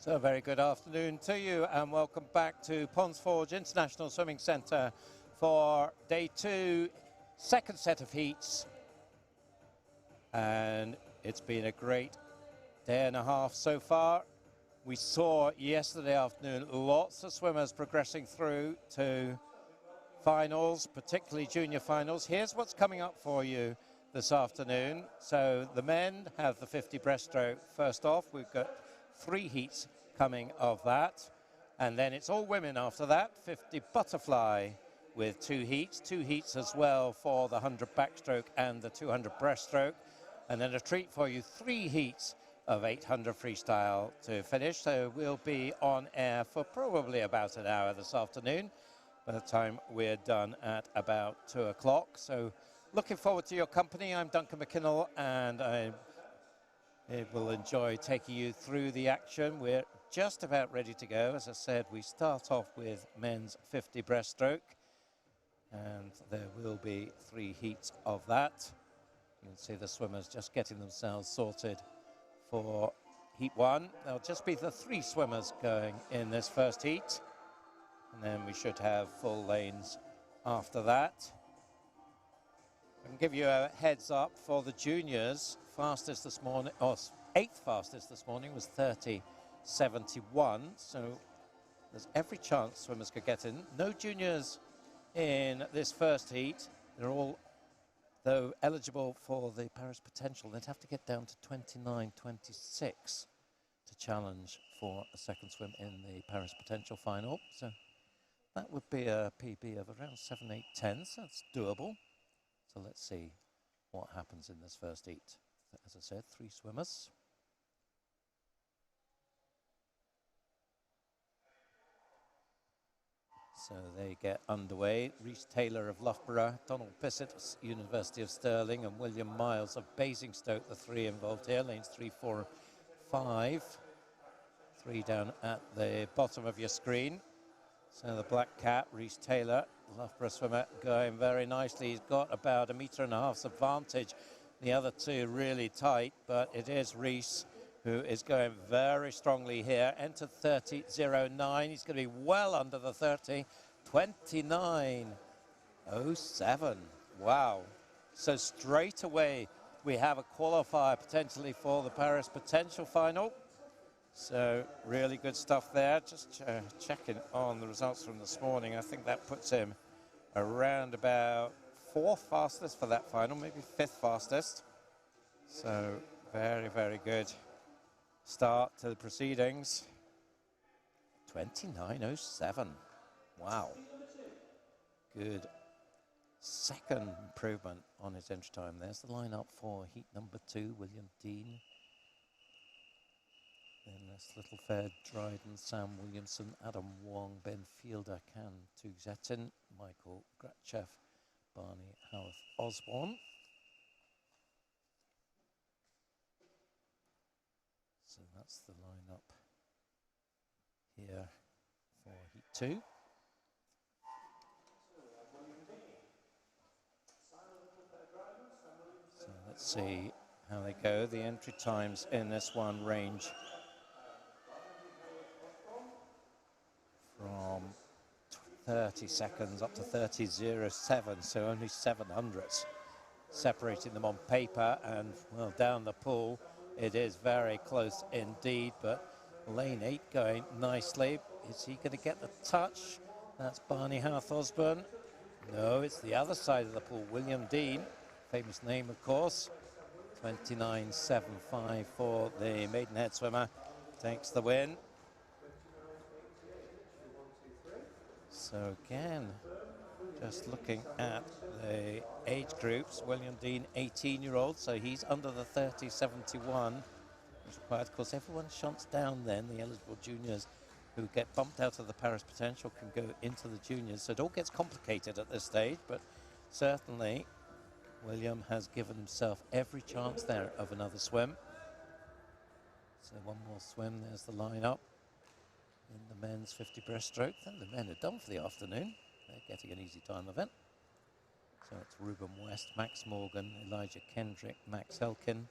So a very good afternoon to you and welcome back to Ponds Forge International Swimming Centre for day 2, second set of heats. And it's been a great day and a half so far. We saw yesterday afternoon lots of swimmers progressing through to finals, particularly junior finals. Here's what's coming up for you this afternoon. So the men have the 50 breaststroke first off. We've got 3 heats coming of that, and then it's all women after that. 50 butterfly with 2 heats as well for the 100 backstroke and the 200 breaststroke, and then a treat for you, 3 heats of 800 freestyle to finish. So we'll be on air for probably about an hour this afternoon by the time we're done at about 2 o'clock. So looking forward to your company. I'm Duncan McKinnell, and I will enjoy taking you through the action. We're just about ready to go. As I said, we start off with men's 50 breaststroke, and there will be 3 heats of that. You can see the swimmers just getting themselves sorted for heat 1. There'll just be the 3 swimmers going in this first heat, and then we should have full lanes after that. I can give you a heads up for the juniors. Fastest this morning, or 8th fastest this morning, was 30.71. So there's every chance swimmers could get in. No juniors in this first heat. They're all, though, eligible for the Paris Potential. They'd have to get down to 29.26 to challenge for a second swim in the Paris Potential final. So that would be a PB of around 7.8.10, so that's doable. So let's see what happens in this first heat. As I said, 3 swimmers. So they get underway. Reese Taylor of Loughborough, Donald Bissett, University of Stirling, and William Miles of Basingstoke, the 3 involved here. Lanes 3, 4, 5. 3 down at the bottom of your screen. So the black cat, Reese Taylor, Loughborough swimmer, going very nicely. He's got about 1.5 meters advantage. The other 2 really tight, but it is Reese who is going very strongly here. Entered 30.09. He's going to be well under the 30. 29.07. Wow. So straight away we have a qualifier potentially for the Paris Potential final. So really good stuff there. Just checking on the results from this morning. I think that puts him around about 4th fastest for that final, maybe 5th fastest. So very, very good start to the proceedings. 29.07. Wow. Good second improvement on his entry time. There's the lineup for heat number 2, William Dean. Then this little fair Dryden, Sam Williamson, Adam Wong, Ben Fielder, Can Tugzetin, Michael Gratchev, Barney Howarth Osborne. So that's the lineup here for heat 2. So let's see how they go. The entry times in this one range from 30 seconds up to 30.07, so only 700ths separating them on paper, and well, down the pool it is very close indeed. But lane 8 going nicely. Is he going to get the touch? That's Barney Howarth Osborne. No, it's the other side of the pool. William Dean, famous name of course. 29.75 for the Maidenhead swimmer, takes the win. So again, just looking at the age groups, William Dean, 18-year-old, so he's under the 30.71. It's required, of course, everyone shunts down then. The eligible juniors who get bumped out of the Paris Potential can go into the juniors. So it all gets complicated at this stage, but certainly William has given himself every chance there of another swim. So one more swim, there's the lineup in the men's 50 breaststroke. Then the men are done for the afternoon. They're getting an easy time event. So it's Ruben West, Max Morgan, Elijah Kendrick, Max Elkin,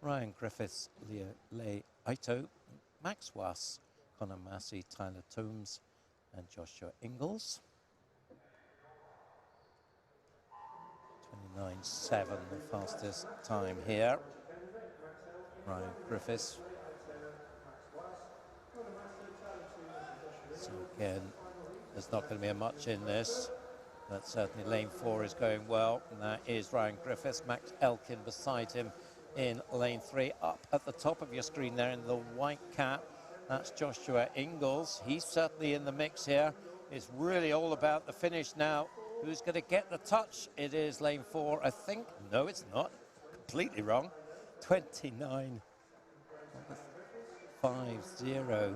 Ryan Griffiths, Leigh Ito, Max Wass, Conor Massey, Tyler Toombs, and Joshua Ingalls. 29.7, the fastest time here. Ryan Griffiths. So again, there's not going to be much in this, but certainly lane 4 is going well, and that is Ryan Griffiths. Max Elkin beside him in lane 3. Up at the top of your screen there in the white cap, that's Joshua Ingalls. He's certainly in the mix here. It's really all about the finish now. Who's going to get the touch? It is lane 4, I think. No, it's not. Completely wrong. 29.50.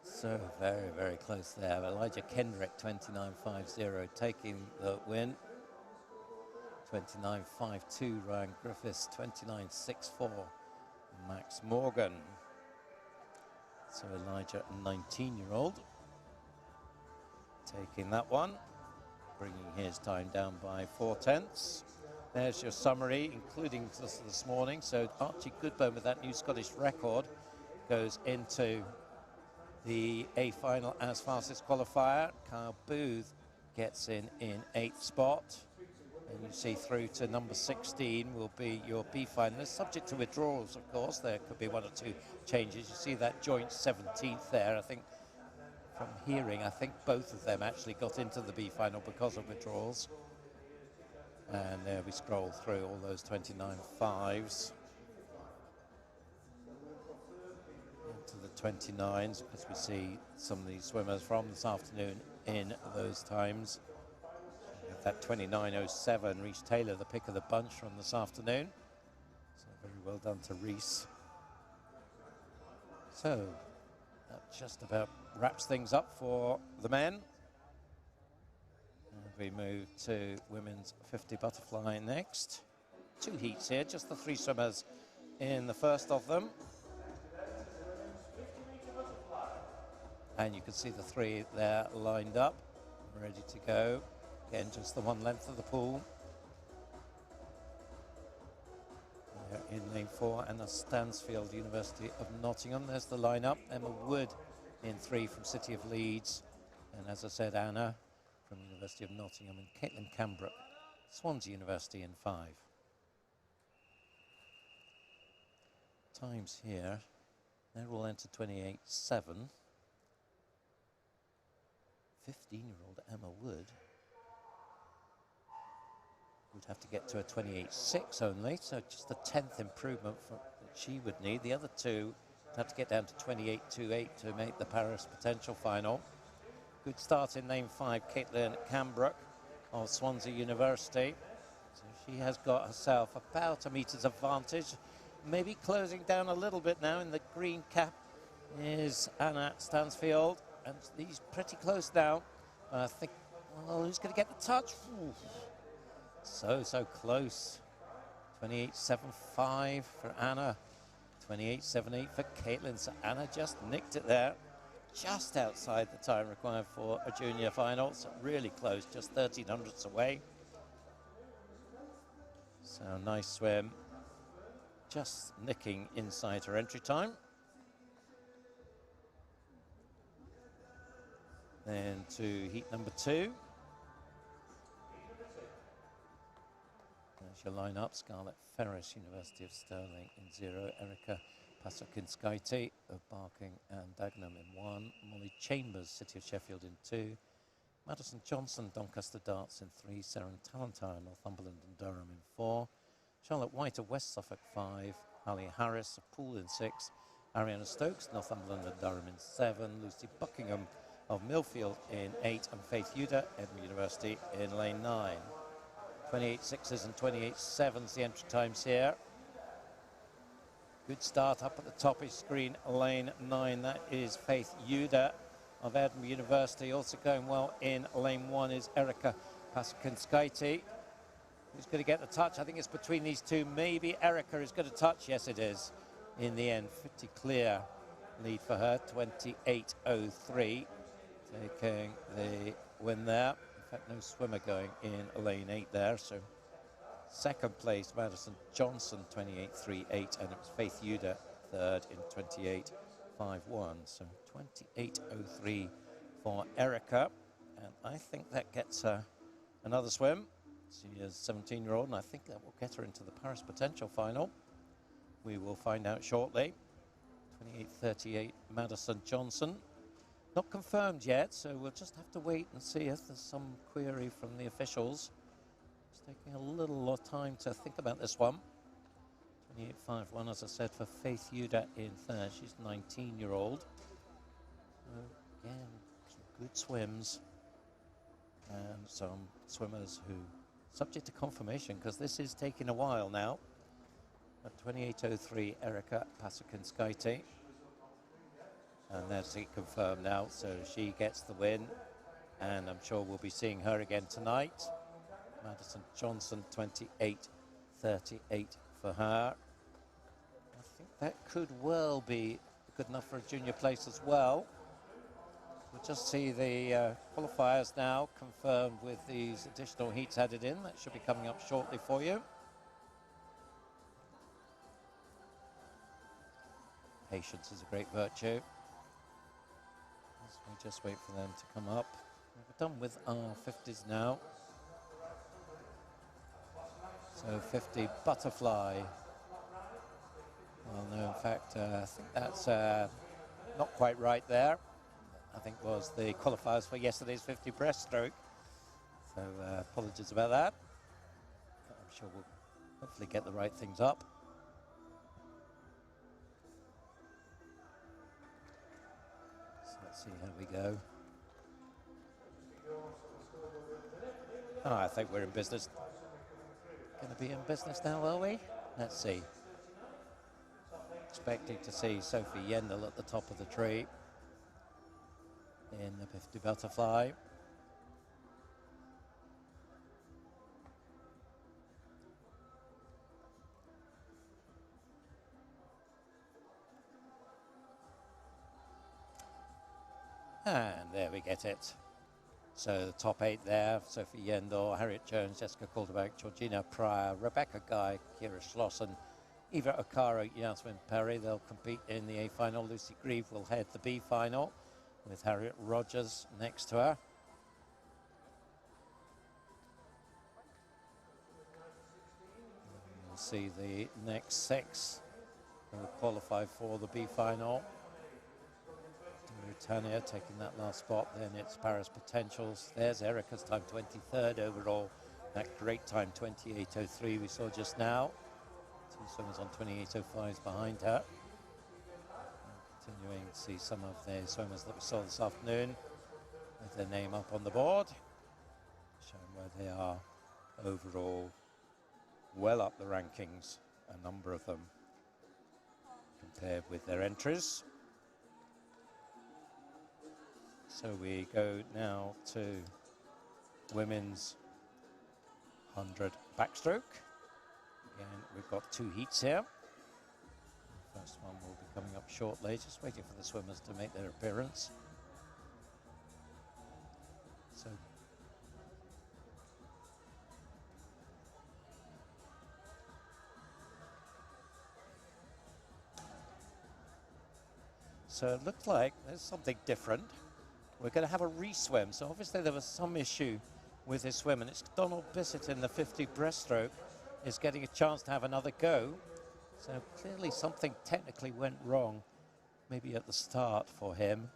So very, very close there. Elijah Kendrick, 29.50, taking the win. 29.52, Ryan Griffiths, 29.64, Max Morgan. So Elijah, a 19-year-old, taking that one, bringing his time down by 4/10. There's your summary, including this morning. So Archie Goodburn with that new Scottish record goes into the A final as fastest qualifier. Kyle Booth gets in 8th spot. And you see through to number 16 will be your B finalist, subject to withdrawals, of course. There could be 1 or 2 changes. You see that joint 17th there. I think from hearing, I think both of them actually got into the B final because of withdrawals. And there we scroll through all those 29.5s into the 29s, because we see some of these swimmers from this afternoon in those times. That 29.07, Reece Taylor, the pick of the bunch from this afternoon. So very well done to Reece. So that just about wraps things up for the men. And we move to women's 50 butterfly next. 2 heats here, just the 3 swimmers in the first of them. And you can see the 3 there lined up, ready to go. Again, just the one length of the pool. There in lane 4, Anna Stansfield, University of Nottingham. There's the lineup. Emma Wood in 3 from City of Leeds. And as I said, Anna from University of Nottingham, and Caitlin Cambrook, Swansea University in 5. Times here, they're all entered 28.7. 15-year-old Emma Wood would have to get to a 28.6 only, so just a 10th improvement that she would need. The other 2 would have to get down to 28.28 to make the Paris potential final. Good start in lane 5, Caitlin Cambrook of Swansea University. So she has got herself about a meter's advantage, maybe closing down a little bit now. In the green cap is Anna Stansfield, and he's pretty close now. I think, well, who's going to get the touch? Ooh. So close. 28.75 for Anna, 28.78 for Caitlin. So Anna just nicked it there, just outside the time required for a junior final. So really close, just 1300ths away. So nice swim, just nicking inside her entry time. Then to heat number 2. There's your line-up. Scarlett Ferris, University of Stirling in 0. Erica Pasakinskaite of Barking and Dagenham in 1. Molly Chambers, City of Sheffield in 2. Madison Johnson, Doncaster Darts in 3. Seren Talentire, Northumberland and Durham in 4. Charlotte White of West Suffolk 5. Ali Harris of Poole in 6. Ariana Stokes, Northumberland and Durham in 7. Lucy Buckingham of Millfield in 8, and Faith Yuda, Edinburgh University in lane 9. 28.6s and 28.7s the entry times here. Good start up at the top of screen, lane 9. That is Faith Yuda of Edinburgh University. Also going well in lane 1 is Erica Pasakinskaite. Who's going to get the touch? I think it's between these 2. Maybe Erica is going to touch. Yes, it is. In the end, pretty clear lead for her, 28.03. Taking the win there. In fact, no swimmer going in lane 8 there, so Second place, Madison Johnson, 28.38, and it was Faith Yuda third in 28.51. So 28.03 for Erica, and I think that gets her another swim. She is a 17-year-old, and I think that will get her into the Paris Potential final. We will find out shortly. 28.38, Madison Johnson. Not confirmed yet, so we'll just have to wait and see if there's some query from the officials. It's taking a little time to think about this one. 28.51, as I said, for Faith Yuda in third. She's a 19-year-old. Again, some good swims. And some swimmers who, subject to confirmation, because this is taking a while now. At 28.03, Erica Pasakinskaite. And that's it confirmed now, so she gets the win. And I'm sure we'll be seeing her again tonight. Madison Johnson, 28.38 for her. I think that could well be good enough for a junior place as well. We'll just see the qualifiers now confirmed with these additional heats added in. That should be coming up shortly for you. Patience is a great virtue. We just wait for them to come up. We're done with our 50s now. So 50 butterfly. Well, no, in fact, I think that's not quite right there. I think was the qualifiers for yesterday's 50 breaststroke. So apologies about that. But I'm sure we'll hopefully get the right things up. Let's see how we go. Oh, I think we're in business. Going to be in business now, are we? Let's see. Expecting to see Sophie Yendel at the top of the tree in the 50 butterfly. And there we get it. So the top 8 there, Sophie Yendel, Harriet Jones, Jessica Calderback, Georgina Pryor, Rebecca Guy, Kira Schlossen, Eva Okaro, Yasmin Perry. They'll compete in the A final. Lucy Grieve will head the B final with Harriet Rogers next to her. We'll see the next 6 who will qualify for the B final. Tanya taking that last spot, then it's Paris Potentials. There's Erica's time, 23rd overall. That great time, 28.03 we saw just now. 2 swimmers on 28.05s behind her. And continuing to see some of the swimmers that we saw this afternoon with their name up on the board, showing where they are overall, well up the rankings, a number of them, compared with their entries. So we go now to women's 100 backstroke. Again, we've got 2 heats here. The first one will be coming up shortly, just waiting for the swimmers to make their appearance. So it looks like there's something different. We're going to have a re-swim. So obviously there was some issue with his swim, and it's Donald Bissett in the 50 breaststroke is getting a chance to have another go. So clearly something technically went wrong, maybe at the start for him.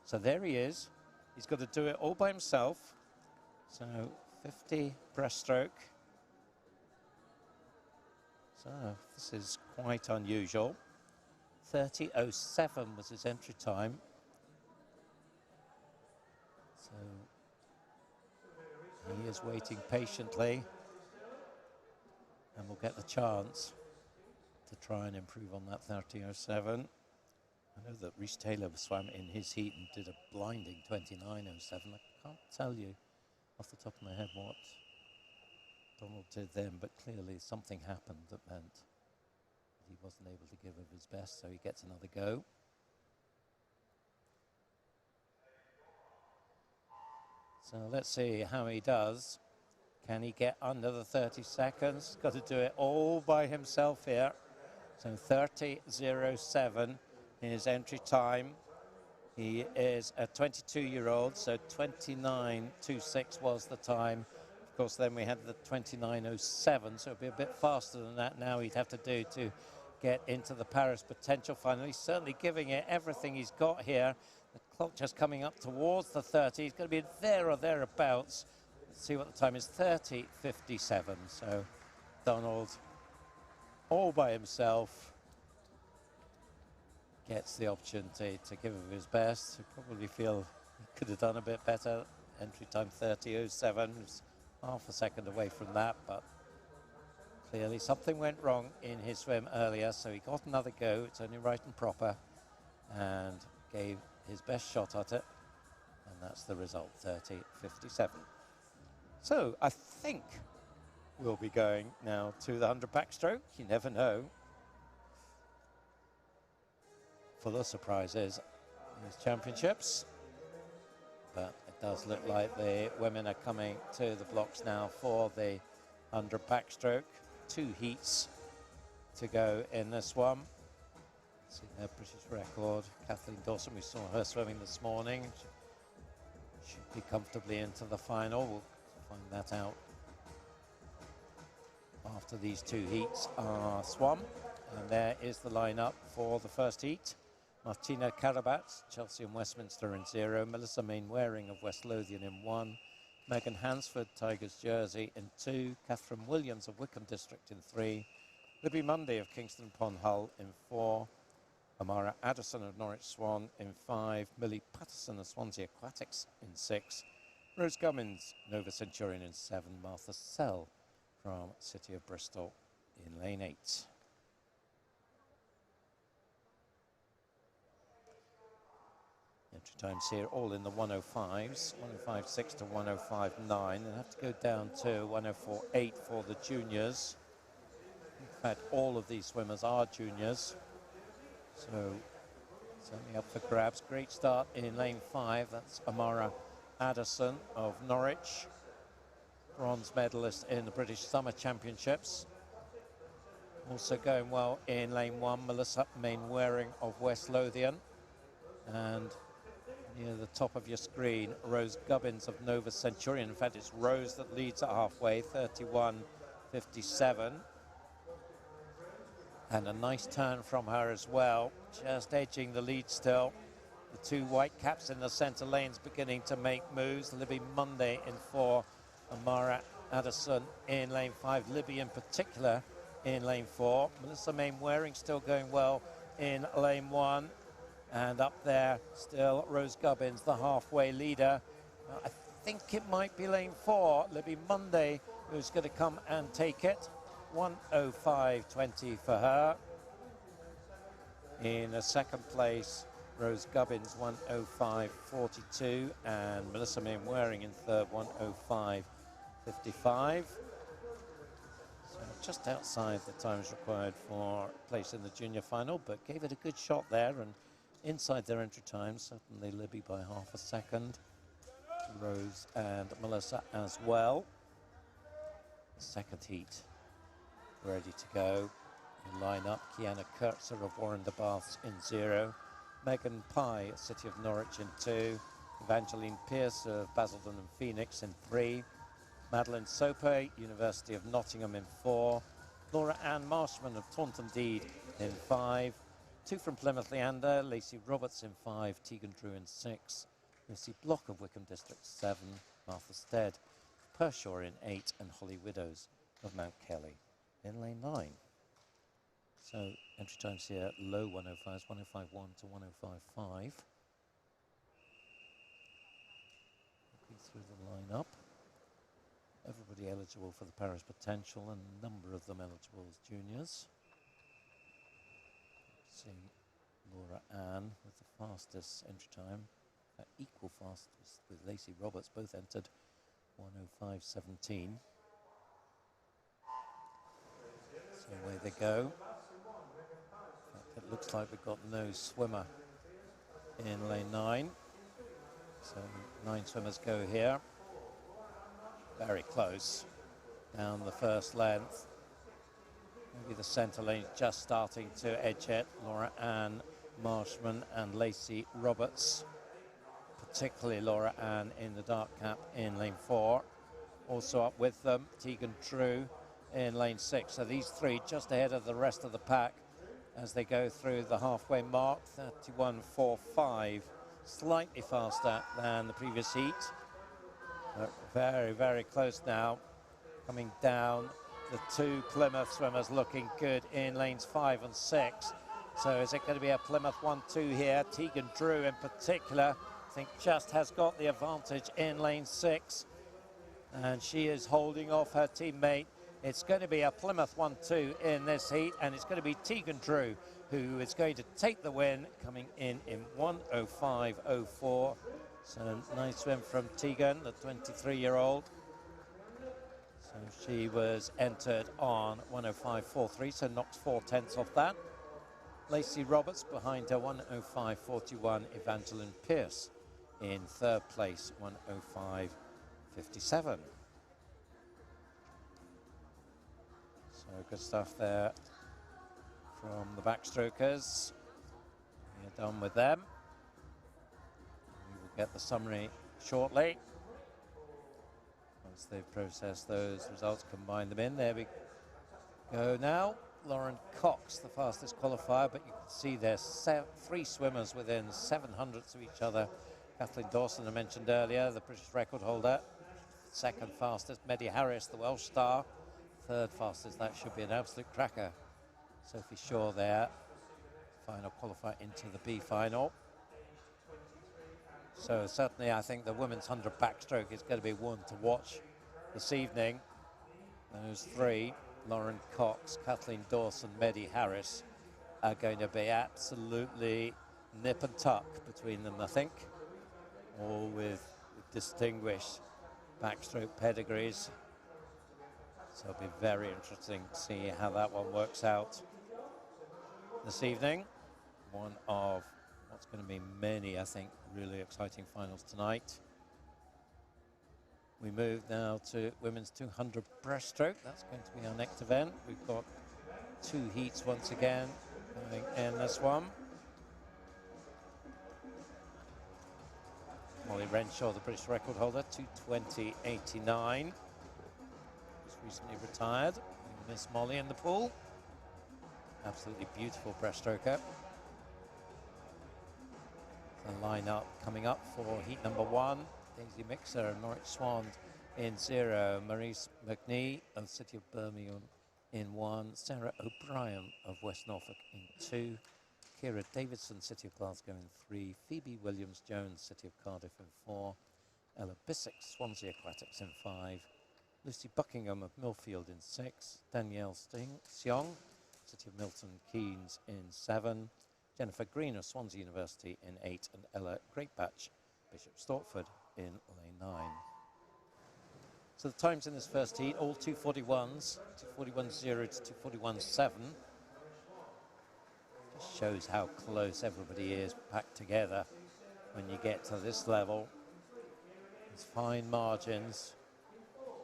So there he is. He's got to do it all by himself. So 50 breaststroke. So this is quite unusual. 30.07 was his entry time. So he is waiting patiently and will get the chance to try and improve on that 30.07. I know that Rhys Taylor swam in his heat and did a blinding 29.07. I can't tell you off the top of my head what Donald did then, but clearly something happened that meant that he wasn't able to give of his best, so he gets another go. So let's see how he does. Can he get under the 30 seconds? Got to do it all by himself here. So 30.07 in his entry time. He is a 22-year-old, so 29.26 was the time. Of course, then we had the 29.07, so it'd be a bit faster than that now he'd have to do to get into the Paris potential final. He's certainly giving it everything he's got here. The clock just coming up towards the 30. He's going to be there or thereabouts. Let's see what the time is, 30.57. So Donald, all by himself, gets the opportunity to give it his best. He probably feel he could have done a bit better. Entry time 30.07, was half a second away from that, but clearly something went wrong in his swim earlier, so he got another go. It's only right and proper, and gave his best shot at it, and that's the result, 30.57. So I think we'll be going now to the 100 backstroke. You never know. Full of surprises in these championships, but it does look like the women are coming to the blocks now for the 100 backstroke. 2 heats to go in this one. See their British record. Kathleen Dawson, we saw her swimming this morning. She should be comfortably into the final. We'll find that out after these 2 heats are swum. And there is the lineup for the first heat. Martina Karabat, Chelsea and Westminster in 0. Melissa Mainwaring of West Lothian in 1. Megan Hansford, Tigers Jersey in 2. Catherine Williams of Wickham District in 3. Libby Munday of Kingston upon Hull in 4. Amara Addison of Norwich Swan in 5. Millie Patterson of Swansea Aquatics in 6. Rose Gummins, Nova Centurion in 7. Martha Sell from City of Bristol in lane 8. Entry times here all in the 105s, 105.6 to 105.9, and have to go down to 104.8 for the juniors. In fact, all of these swimmers are juniors, so certainly up for grabs. Great start in lane 5, that's Amara Addison of Norwich, bronze medalist in the British Summer Championships. Also going well in lane 1, Melissa Mainwaring of West Lothian, and near the top of your screen, Rose Gubbins of Nova Centurion. In fact, it's Rose that leads at halfway, 31.57. And a nice turn from her as well, just edging the lead still. The 2 white caps in the centre lanes beginning to make moves. Libby Munday in 4, Amara Addison in lane 5, Libby in particular in lane 4. Melissa Mainwaring still going well in lane 1. And up there, still, Rose Gubbins, the halfway leader. I think it might be lane 4, Libby Munday, who's going to come and take it. 105.20 for her. In a second place, Rose Gubbins, 105.42. And Melissa Mainwaring in third, 105.55. So just outside the times required for place in the junior final, but gave it a good shot there. And inside their entry time, certainly Libby by half a second. Rose and Melissa as well. Second heat ready to go. In line-up, Kiana Kurtzer of Warren de Baths in 0. Megan Pye, City of Norwich in 2. Evangeline Pearce of Basildon and Phoenix in 3. Madeline Soper, University of Nottingham in 4. Laura Ann Marshman of Taunton Deed in 5. 2 from Plymouth Leander, Lacey Roberts in 5, Tegan Drew in 6, Lucy Block of Wickham District 7, Martha Stead, Pershaw in 8, and Holly Widows of Mount Kelly in lane 9. So entry times here, low 105s, 105.1 to 105.5. Looking through the lineup. Everybody eligible for the Paris Potential, and a number of them eligible as juniors. See Laura Ann with the fastest entry time, equal fastest with Lacey Roberts, both entered 105.17. So away they go. In fact, it looks like we've got no swimmer in lane 9. So 9 swimmers go here. Very close. down the first length. Maybe the centre lane just starting to edge it. Laura Ann Marshman and Lacey Roberts, particularly Laura Ann in the dark cap in lane 4. Also up with them, Tegan Drew in lane 6. So these three just ahead of the rest of the pack as they go through the halfway mark. 31.45, slightly faster than the previous heat. But very, very close now. Coming down, the two Plymouth swimmers looking good in lanes 5 and 6. So is it going to be a Plymouth 1-2 here? Tegan Drew in particular, I think just has got the advantage in lane 6. And she is holding off her teammate. It's going to be a Plymouth 1-2 in this heat, and it's going to be Tegan Drew who is going to take the win, coming in 1:05.04. So nice swim from Tegan, the 23-year-old. So she was entered on 1:05.43, so knocks 4/10 off that. Lacey Roberts behind her, 1:05.41. Evangeline Pierce in third place, 1:05.57. So good stuff there from the backstrokers. We're done with them. We will get the summary shortly. Once they've processed those results, combine them in. There we go now. Lauren Cox, the fastest qualifier, but you can see there's three swimmers within 700ths of each other. Kathleen Dawson, I mentioned earlier, the British record holder. Second fastest, Maddie Harris, the Welsh star. Third fastest, that should be an absolute cracker. Sophie Shaw there, final qualifier into the B final. So certainly I think the women's 100 backstroke is going to be one to watch this evening. Those three, Lauren Cox, Kathleen Dawson, Maddie Harris, are going to be absolutely nip and tuck between them, I think. All with distinguished backstroke pedigrees. So it'll be very interesting to see how that one works out this evening. One of what's going to be many, I think, really exciting finals tonight. We move now to women's 200 breaststroke. That's going to be our next event. We've got two heats once again going in this one. Molly Renshaw, the British record holder, 2:20.89. Just recently retired. We miss Molly in the pool. Absolutely beautiful breaststroker. The lineup coming up for heat number 1. Daisy Mixer and Norwich Swan in 0. Maurice McNee of City of Birmingham in 1. Sarah O'Brien of West Norfolk in 2. Kira Davidson, City of Glasgow in 3. Phoebe Williams-Jones, City of Cardiff in 4. Ella Bissick, Swansea Aquatics in 5. Lucy Buckingham of Millfield in 6. Danielle Seong, City of Milton Keynes in 7. Jennifer Green of Swansea University in 8. And Ella Greatbatch, Bishop Stortford in lane 9. So the times in this first heat, all 2:41s, 2:41.0 to 2:41.7. Just shows how close everybody is packed together when you get to this level. There's fine margins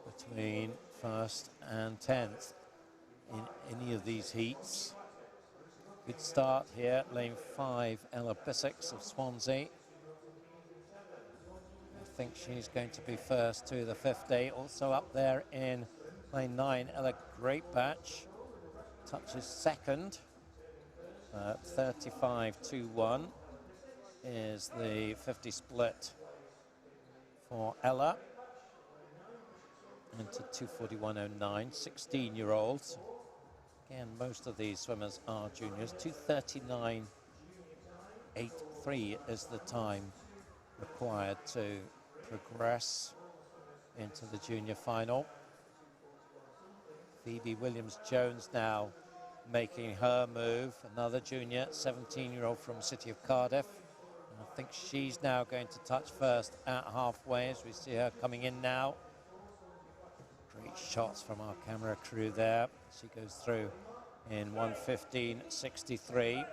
between first and 10th in any of these heats. Good start here, lane 5, Ella Bissick of Swansea. I think she's going to be first to the 5th day. Also up there in lane 9, Ella Greatbatch touches second. 35.21 is the 50 split for Ella. Into 2:41.09, 16-year-olds. Again, most of these swimmers are juniors. 2:39.83 is the time required to progress into the junior final. Phoebe Williams-Jones now making her move. Another junior, 17-year-old from City of Cardiff. And I think she's now going to touch first at halfway as we see her coming in now. Great shots from our camera crew there. She goes through in 1:15.63.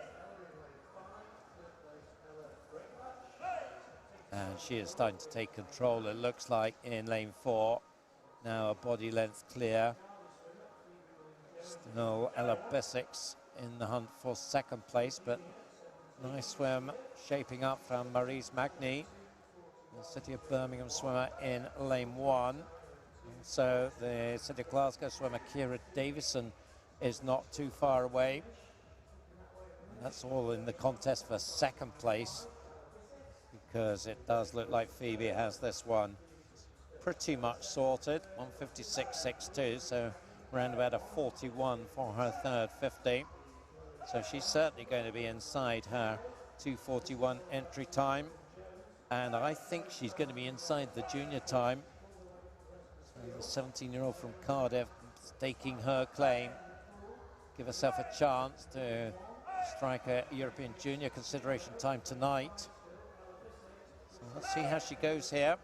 And she is starting to take control, it looks like, in lane 4. now a body length clear. Still Ella Bessex in the hunt for second place, but nice swim shaping up from Maurice Magny, the City of Birmingham swimmer in lane 1. So the City of Glasgow swimmer Ciara Davison is not too far away. That's all in the contest for second place, because it does look like Phoebe has this one pretty much sorted. 156.62, so around about a 41 for her third 50. So she's certainly going to be inside her 2:41 entry time, and I think she's going to be inside the junior time. So the 17-year-old from Cardiff staking her claim, give herself a chance to strike a European junior consideration time tonight. So let's see how she goes here.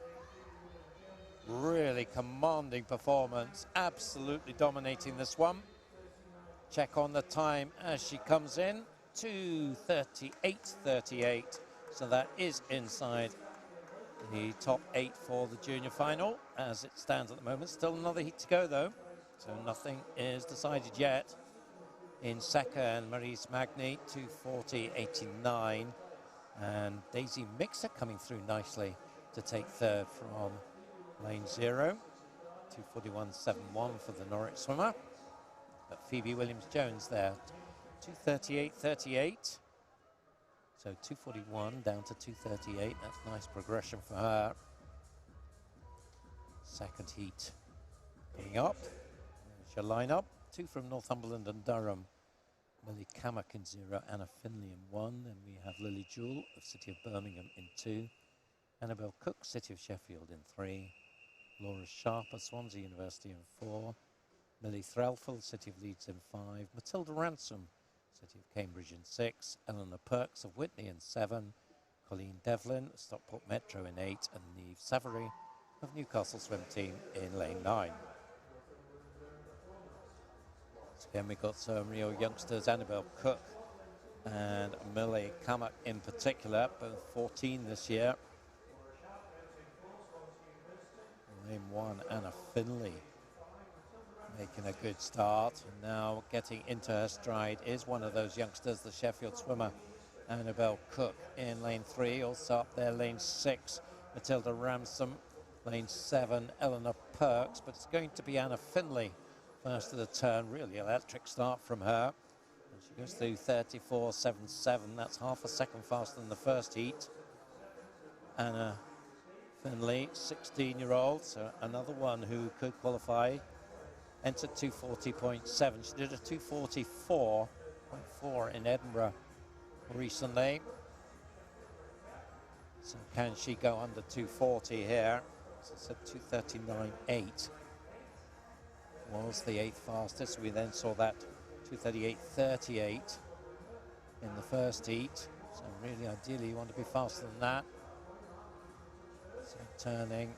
Really commanding performance, absolutely dominating this one. Check on the time as she comes in, 2:38.38. So that is inside the top 8 for the junior final as it stands at the moment. Still another heat to go though, so nothing is decided yet. In second, Maurice Magny, 2:40.89. And Daisy Mixer coming through nicely to take third from lane 0. 2:41.71 for the Norwich swimmer. But Phoebe Williams-Jones there, 2:38.38. So 2:41 down to 2:38. That's nice progression for her. Second heat coming up. There's your lineup. 2 from Northumberland and Durham. Millie Cammack in 0, Anna Finley in 1. Then we have Lily Jewell of City of Birmingham in 2. Annabelle Cook, City of Sheffield in 3. Laura Sharp of Swansea University in 4. Millie Threlfall, City of Leeds in 5. Matilda Ransom, City of Cambridge in 6. Eleanor Perks of Whitney in 7. Colleen Devlin, Stockport Metro in 8. And Niamh Savary of Newcastle Swim Team in lane 9. So again, we've got some real youngsters, Annabelle Cook and Millie Cammack in particular, both 14 this year. Lane 1, Anna Finley making a good start, and now getting into her stride is one of those youngsters, the Sheffield swimmer, Annabelle Cook in lane 3. Also up there, lane 6, Matilda Ransom. Lane 7, Eleanor Perks, but it's going to be Anna Finley first of the turn. Really electric start from her. And she goes through 34.77. That's half a second faster than the first heat. Anna Finley, 16-year-old, so another one who could qualify. Entered 2:40.7. She did a 2:44.4 in Edinburgh recently. So can she go under 2:40 here? So it's at 2:39.8. Was the 8th fastest. We then saw that 2:38.38 in the first heat. So really, ideally, you want to be faster than that. So turning.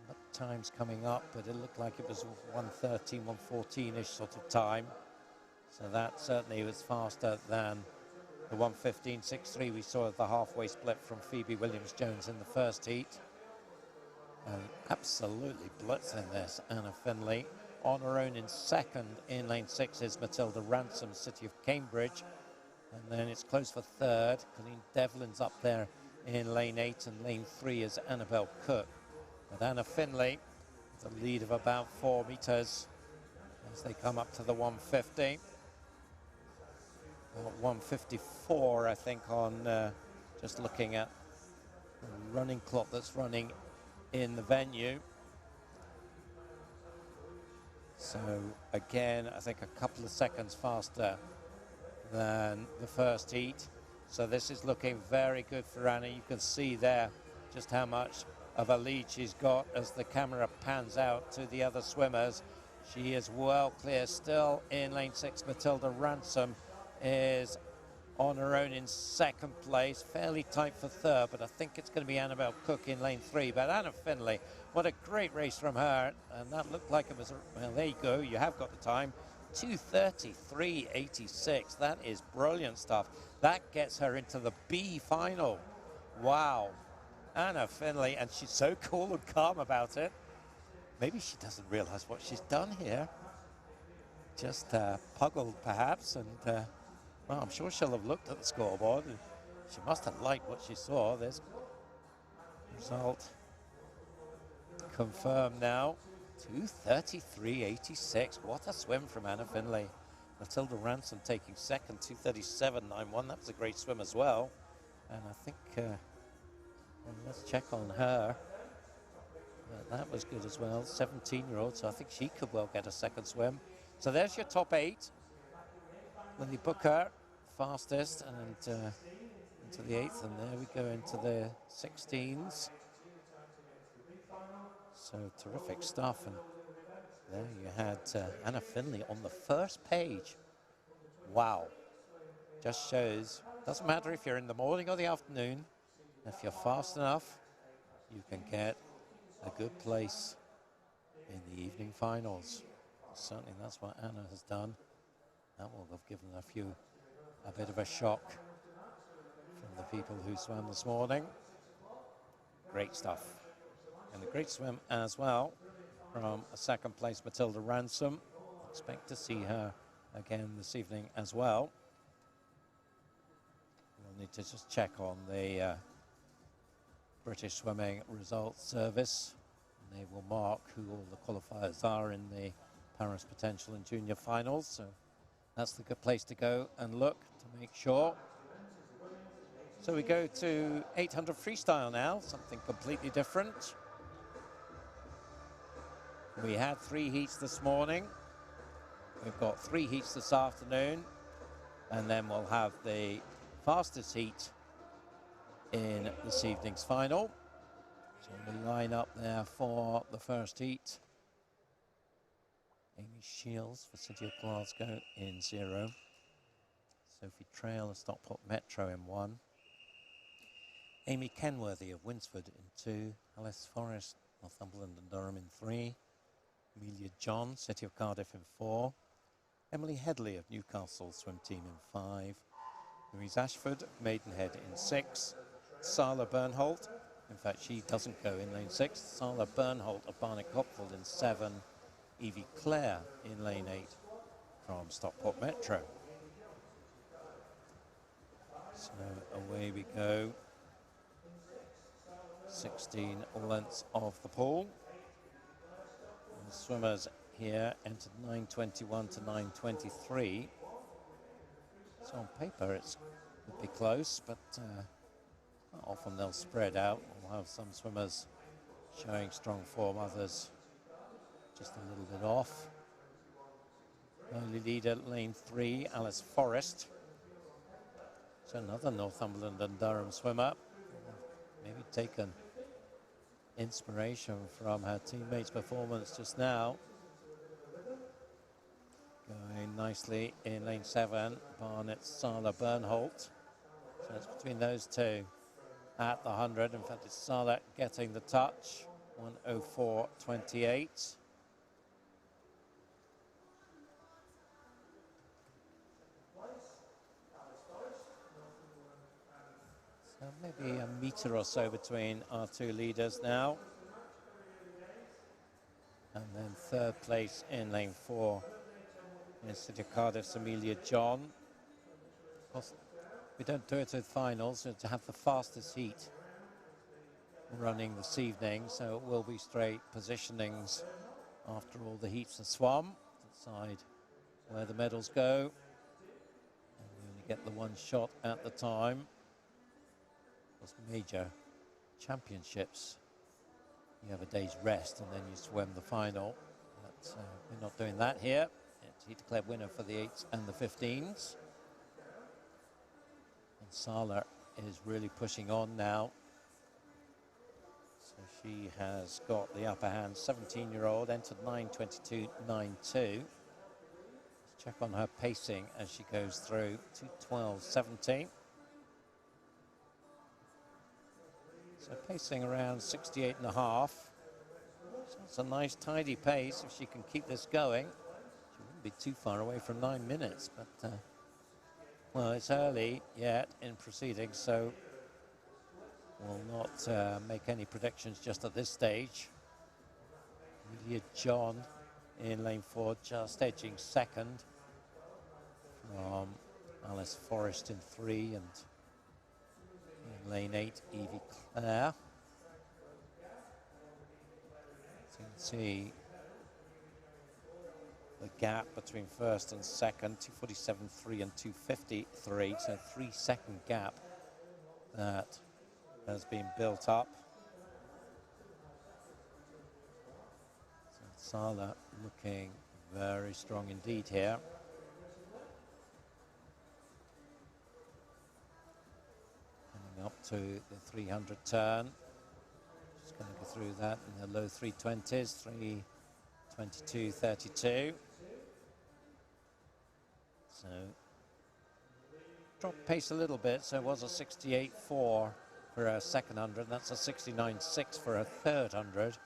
Not times coming up, but it looked like it was 1:13, 1:14-ish sort of time. So that certainly was faster than the 1:15.63 we saw at the halfway split from Phoebe Williams-Jones in the first heat. And absolutely blitzing this, Anna Finley. On her own in second in lane 6 is Matilda Ransom, City of Cambridge. And then it's close for third. Colleen Devlin's up there in lane 8, and lane 3 is Annabelle Cook. But Anna Finley with a lead of about 4 meters as they come up to the 150. 154, I think, on just looking at the running clock that's running in the venue. So again, I think a couple of seconds faster than the first heat. So this is looking very good for Anna. You can see there just how much of a lead she's got as the camera pans out to the other swimmers. She is well clear still in lane 6. Matilda Ransom is on her own in second place, fairly tight for third, but I think it's going to be Annabelle Cook in lane 3. But Anna Finley, what a great race from her, and that looked like it was, well, there you go, you have got the time, 2:33.86. That is brilliant stuff. That gets her into the B final. Wow. Anna Finley, and she's so cool and calm about it. Maybe she doesn't realize what she's done here. Just puggled, perhaps, and well, I'm sure she'll have looked at the scoreboard. She must have liked what she saw. There's result confirmed now. 2:33.86. What a swim from Anna Finley. Matilda Ransom taking second, 2:37.91. That was a great swim as well. And I think, let's check on her. That was good as well. 17-year-old, so I think she could well get a second swim. So there's your top 8. Lily Booker, fastest, and into the 8th, and there we go into the 16s. So terrific stuff, and there you had Anna Finley on the first page. Wow. Just shows, doesn't matter if you're in the morning or the afternoon, if you're fast enough, you can get a good place in the evening finals. Certainly that's what Anna has done. That will have given a bit of a shock from the people who swam this morning. Great stuff. And a great swim as well from a second place Matilda Ransom. Expect to see her again this evening as well. We'll need to just check on the British Swimming Results Service. And they will mark who all the qualifiers are in the Paris Potential and Junior Finals. So that's the good place to go and look to make sure. So we go to 800 freestyle now, something completely different. We had 3 heats this morning. We've got 3 heats this afternoon. And then we'll have the fastest heat in this evening's final. So we line up there for the first heat. Amy Shields for City of Glasgow in 0. Sophie Trail of Stockport Metro in 1. Amy Kenworthy of Winsford in 2. Alice Forrest, Northumberland and Durham in 3. Amelia John, City of Cardiff in 4. Emily Headley of Newcastle Swim Team in 5. Louise Ashford, Maidenhead in 6. Sala Bernholt, in fact she doesn't go in lane 6. Sala Bernholt of Barnet Copfield in 7. Evie Clare in lane 8 from Stockport Metro. So away we go. 16 lengths of the pool. And the swimmers here entered 9:21 to 9:23. So on paper it would be close, but often they'll spread out. We'll have some swimmers showing strong form, others just a little bit off. Early leader, lane 3, Alice Forrest. So another Northumberland and Durham swimmer. Maybe taken inspiration from her teammates' performance just now. Going nicely in lane 7, Barnett's Sala Bernholt. So it's between those two at the 100. In fact, it's Sala getting the touch, 1:04.28. So maybe a metre or so between our 2 leaders now. And then 3rd place in lane 4 in City of Cardiff's Amelia John. Of course, we don't do it at finals, so to have the fastest heat running this evening, so it will be straight positionings after all the heats are swum to decide where the medals go. And we only get the one shot at the time. Those major championships, you have a day's rest and then you swim the final. But we're not doing that here. It's heat declared winner for the 8s and the 15s. And Sala is really pushing on now. So she has got the upper hand. 17-year-old, entered 9:22.92. Let's check on her pacing as she goes through. 2:12.17. So pacing around 68.5. So it's a nice tidy pace if she can keep this going. She wouldn't be too far away from 9 minutes, but well, it's early yet in proceedings, so will not make any predictions just at this stage. Amelia John in lane 4, just edging second from Alice Forrest in 3, and in lane 8, Evie Clare. So you can see the gap between first and second, 2:47.3 and 2:53, so 3-second gap that has been built up. So Sala looking very strong indeed here. Coming up to the 300 turn. Just going to go through that in the low 320s, 3:22.32. So dropped pace a little bit, so it was a 68.4 for a second 100. That's a 69.6 for a third 100.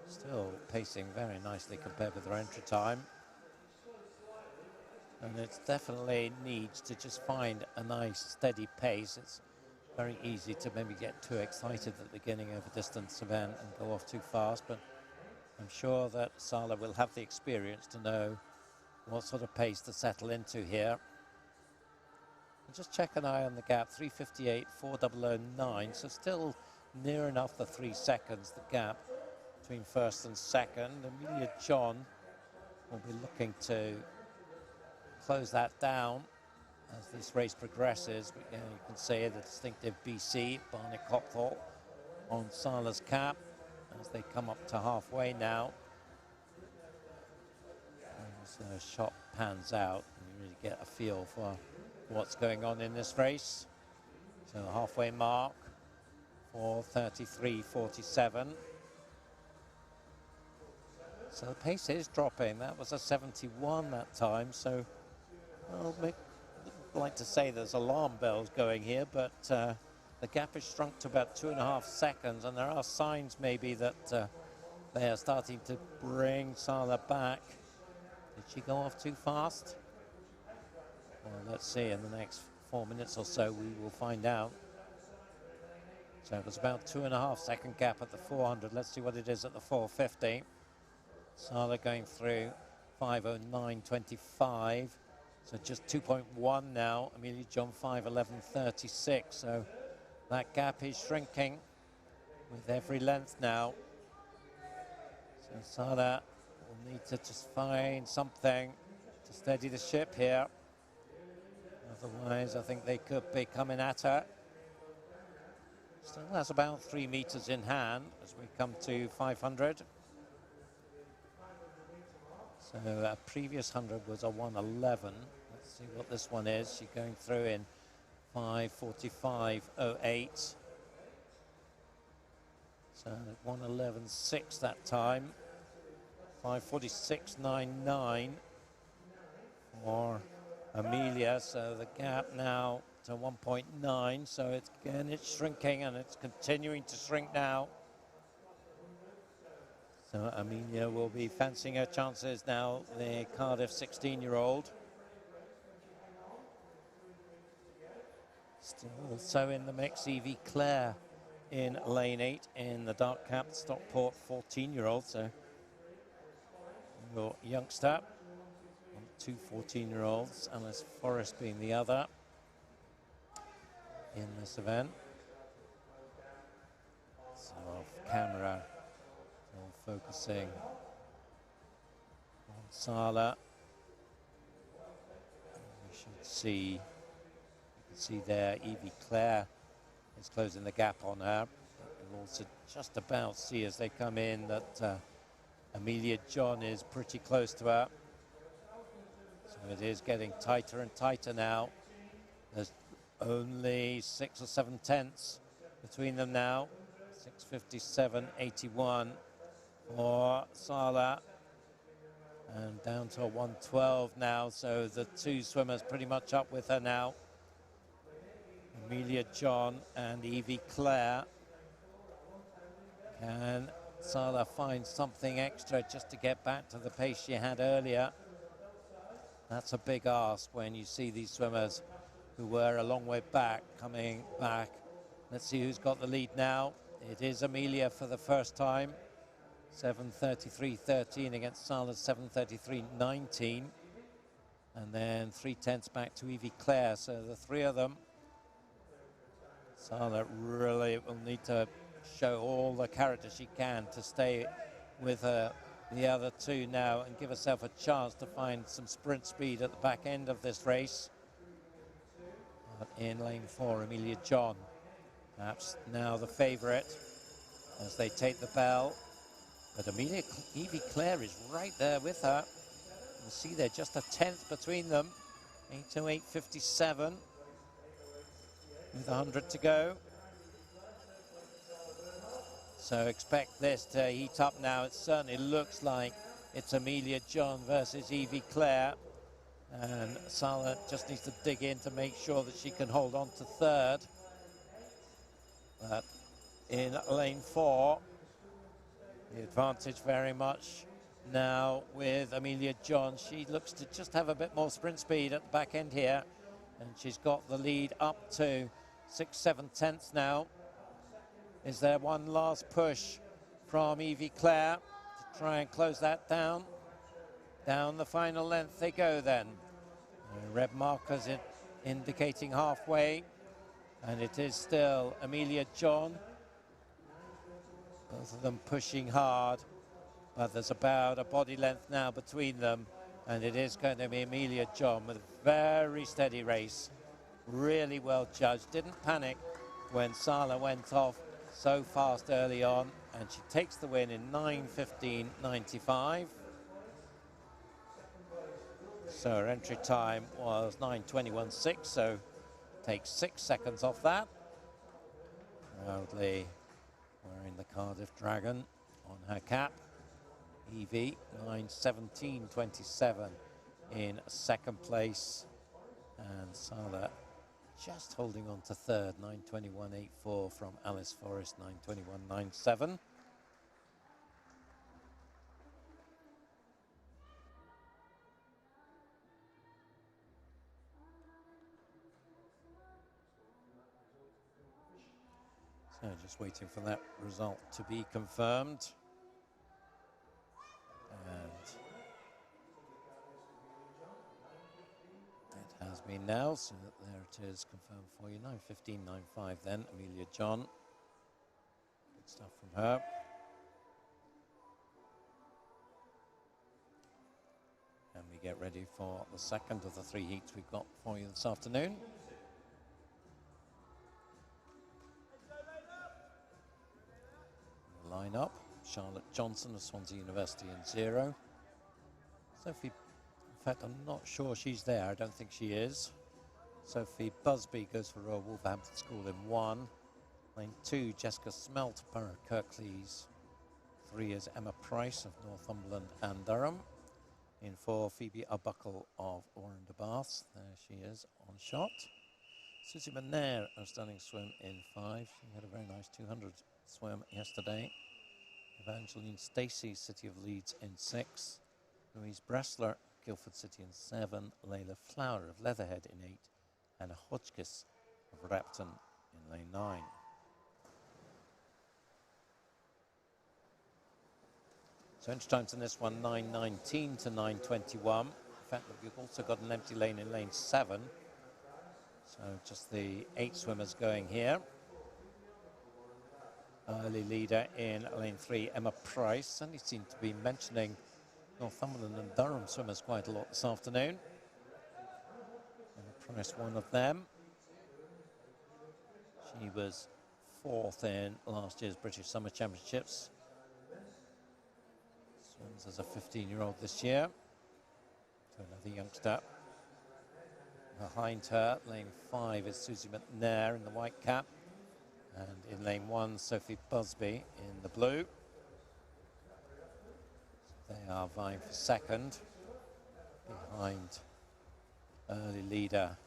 Still pacing very nicely compared with her entry time. And it definitely needs to just find a nice steady pace. It's very easy to maybe get too excited at the beginning of a distance event and go off too fast, but I'm sure that Sala will have the experience to know what sort of pace to settle into here. And just check an eye on the gap, 3:58, 4:009, so still near enough the 3 seconds, the gap between first and second. Amelia John will be looking to close that down as this race progresses. But, you can see the distinctive BC, Barney Copthall, on Sala's cap as they come up to halfway now. As the shot pans out, and you really get a feel for what's going on in this race. So the halfway mark, 4:33.47. So the pace is dropping. That was a 71 that time. So I'd like to say there's alarm bells going here, but the gap is shrunk to about 2.5 seconds, and there are signs maybe that they are starting to bring Sala back. Did she go off too fast? Well, let's see. In the next 4 minutes or so, we will find out. So it was about 2.5 second gap at the 400. Let's see what it is at the 450. Sala going through 5:09.25. So just 2.1 now. Amelia John 5:11.36. So that gap is shrinking with every length now. So Sala will need to just find something to steady the ship here. Otherwise, I think they could be coming at her. Still has about 3 meters in hand as we come to 500. So a previous 100 was a 1:11. Let's see what this one is. She's going through in 5:45.08. So 1:11.6 that time. 5:46.99 for Amelia. So the gap now to 1.9. So it's shrinking, and it's continuing to shrink now. So Amelia will be fancying her chances now, the Cardiff 16-year-old. Still also in the mix, Evie Clare in lane 8 in the dark cap Stockport 14-year-old. So your youngster, 2 14-year-olds, Alice Forrest being the other in this event. So off camera, focusing on Sala. We should see, you can see there, Evie Clare is closing the gap on her. You'll also just about see as they come in that Amelia John is pretty close to her. So it is getting tighter and tighter now. There's only 6 or 7 tenths between them now. 6:57.81 for Sala, and down to a 1:12 now. So the 2 swimmers pretty much up with her now. Amelia John and Evie Clare. Can Sala find something extra just to get back to the pace she had earlier? That's a big ask when you see these swimmers who were a long way back coming back Let's see who's got the lead now. It is Amelia for the first time. 7:33.13 against Sala's 7:33.19. And then 3/10 back to Evie Claire. So the three of them. Sala really will need to show all the character she can to stay with the other two now and give herself a chance to find some sprint speed at the back end of this race. In lane 4, Amelia John, perhaps now the favourite as they take the bell. But Evie Claire is right there with her. You see they're just a tenth between them. 8:08.57 with 100 to go. So expect this to heat up now. It certainly looks like it's Amelia John versus Evie Claire. And Sala just needs to dig in to make sure that she can hold on to third. But in lane 4, the advantage very much now with Amelia John. She looks to just have a bit more sprint speed at the back end here. And she's got the lead up to 6/7 tenths now. Is there one last push from Evie Claire to try and close that down? Down the final length they go then. Red markers indicating halfway. And it is still Amelia John. Both of them pushing hard. But there's about a body length now between them. And it is going to be Amelia John with a very steady race. Really well judged. Didn't panic when Sala went off so fast early on. And she takes the win in 9:15.95. So her entry time was 9:21.6, so takes 6 seconds off that. Proudly wearing the Cardiff Dragon on her cap. Evie, 9:17.27 in second place. And Sala just holding on to third, 9:21.84 from Alice Forrest, 9:21.97. So just waiting for that result to be confirmed. And it has been now, so there it is confirmed for you. 9:15.95 then, Amelia John. Good stuff from her. And we get ready for the second of the 3 heats we've got for you this afternoon. Line up, Charlotte Johnson of Swansea University in 0. Sophie, in fact, I'm not sure she's there. I don't think she is. Sophie Busby goes for Royal Wolverhampton School in 1. Lane 2, Jessica Smelt, Borough Kirklees. 3 is Emma Price of Northumberland and Durham. In 4, Phoebe Arbuckle of Warren de Bath. There she is on shot. Susie McNair of Stunning Swim in 5. She had a very nice 200 swim yesterday. Evangeline Stacey, City of Leeds in 6. Louise Bressler, Guildford City in 7. Layla Flower of Leatherhead in 8. Anna Hodgkiss of Repton in lane 9. So entry times in this one, 9:19 to 9:21. In fact, we've also got an empty lane in lane 7. So just the 8 swimmers going here. Early leader in lane 3, Emma Price. Certainly seemed to be mentioning Northumberland and Durham swimmers quite a lot this afternoon. Emma Price, one of them. She was 4th in last year's British Summer Championships. Swims as a 15-year-old this year. So another youngster. Behind her, lane 5 is Susie McNair in the white cap. And in lane 1, Sophie Busby in the blue. So they are vying for second. Behind early leader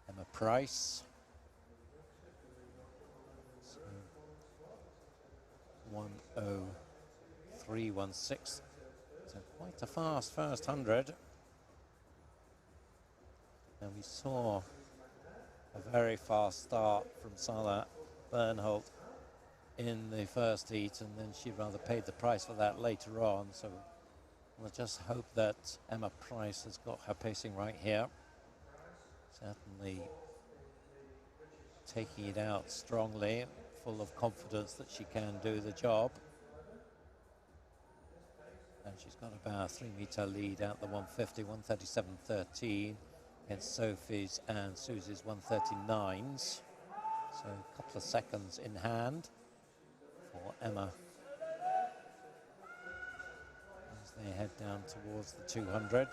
Emma Price. So 1:03.16. So quite a fast first 100. And we saw a very fast start from Sala Bernholt in the first heat, and then she rather paid the price for that later on. So we'll just hope that Emma Price has got her pacing right here. Certainly taking it out strongly, full of confidence that she can do the job. And she's got about a 3-meter lead out the 150, 137.13 against Sophie's and Susie's 139s. So a couple of seconds in hand for Emma as they head down towards the 200.